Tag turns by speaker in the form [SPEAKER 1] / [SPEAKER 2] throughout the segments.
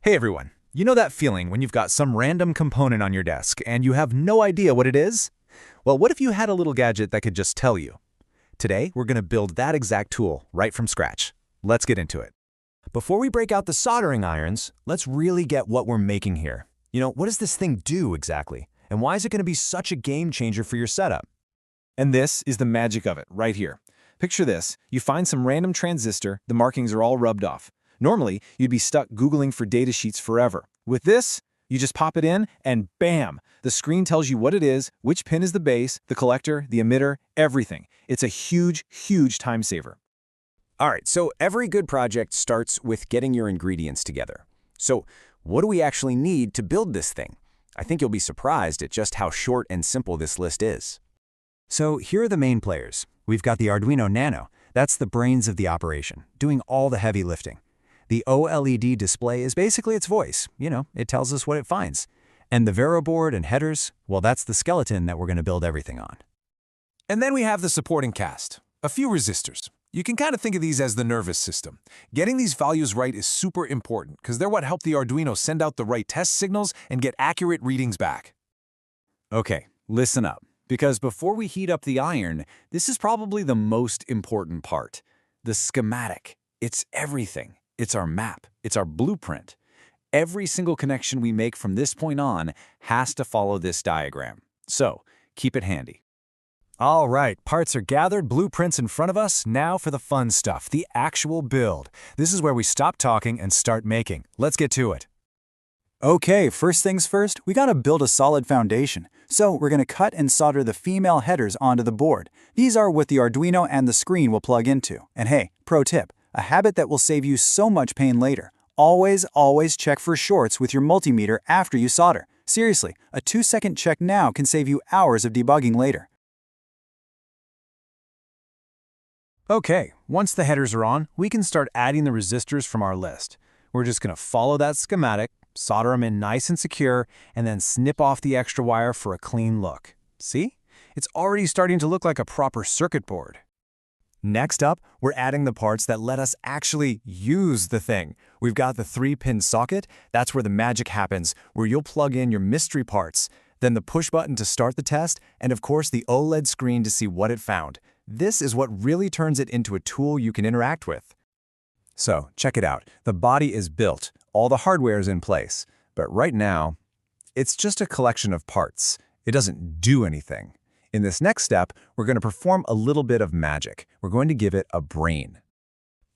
[SPEAKER 1] Hey everyone, you know that feeling when you've got some random component on your desk and you have no idea what it is? Well, what if you had a little gadget that could just tell you? Today, we're going to build that exact tool right from scratch. Let's get into it.
[SPEAKER 2] Before we break out the soldering irons, let's really get what we're making here. What does this thing do exactly? And why is it going to be such a game changer for your setup?
[SPEAKER 3] And this is the magic of it, right here. Picture this. You find some random transistor, the markings are all rubbed off. Normally, you'd be stuck Googling for datasheets forever. With this, you just pop it in and bam! The screen tells you what it is, which pin is the base, the collector, the emitter, everything. It's a huge, huge time saver.
[SPEAKER 2] All right, so every good project starts with getting your ingredients together. So what do we actually need to build this thing? I think you'll be surprised at just how short and simple this list is. So here are the main players. We've got the Arduino Nano. That's the brains of the operation, doing all the heavy lifting. The OLED display is basically its voice. It tells us what it finds. And the Veroboard and headers, well, that's the skeleton that we're going to build everything on.
[SPEAKER 4] And then we have the supporting cast, a few resistors. You can kind of think of these as the nervous system. Getting these values right is super important because they're what help the Arduino send out the right test signals and get accurate readings back.
[SPEAKER 5] Okay, listen up, because before we heat up the iron, this is probably the most important part. The schematic. It's everything. It's our map. It's our blueprint. Every single connection we make from this point on has to follow this diagram. So, keep it handy.
[SPEAKER 1] All right, parts are gathered, blueprints in front of us. Now for the fun stuff, the actual build. This is where we stop talking and start making. Let's get to it.
[SPEAKER 6] Okay, first things first, we gotta build a solid foundation. So we're gonna cut and solder the female headers onto the board. These are what the Arduino and the screen will plug into. And hey, pro tip, a habit that will save you so much pain later. Always check for shorts with your multimeter after you solder. Seriously, a 2-second check now can save you hours of debugging later.
[SPEAKER 1] Okay, once the headers are on, we can start adding the resistors from our list. We're just going to follow that schematic, solder them in nice and secure, and then snip off the extra wire for a clean look. See? It's already starting to look like a proper circuit board. Next up, we're adding the parts that let us actually use the thing. We've got the 3-pin socket. That's where the magic happens, where you'll plug in your mystery parts, then the push button to start the test, and of course the OLED screen to see what it found. This is what really turns it into a tool you can interact with. So, check it out. The body is built. All the hardware is in place. But right now, it's just a collection of parts. It doesn't do anything. In this next step, we're going to perform a little bit of magic. We're going to give it a brain.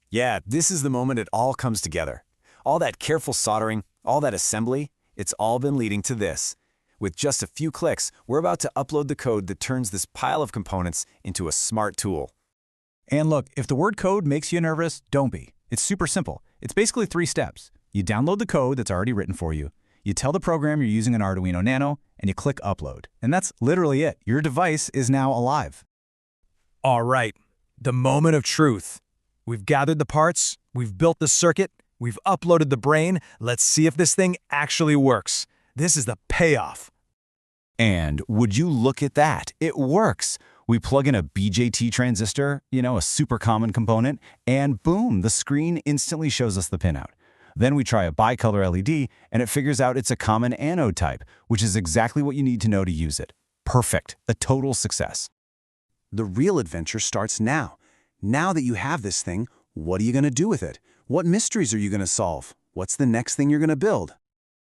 [SPEAKER 2] Yeah, this is the moment it all comes together. All that careful soldering, all that assembly, it's all been leading to this. With just a few clicks, we're about to upload the code that turns this pile of components into a smart tool.
[SPEAKER 1] And look, if the word code makes you nervous, don't be. It's super simple. It's basically 3 steps. You download the code that's already written for you. You tell the program you're using an Arduino Nano, and you click Upload. And that's literally it. Your device is now alive. All right, the moment of truth. We've gathered the parts, we've built the circuit, we've uploaded the brain. Let's see if this thing actually works. This is the payoff.
[SPEAKER 5] And would you look at that? It works. We plug in a BJT transistor, a super common component, and boom, the screen instantly shows us the pinout. Then we try a bicolor LED, and it figures out it's a common anode type, which is exactly what you need to know to use it. Perfect. A total success.
[SPEAKER 7] The real adventure starts now. Now that you have this thing, what are you going to do with it? What mysteries are you going to solve? What's the next thing you're going to build?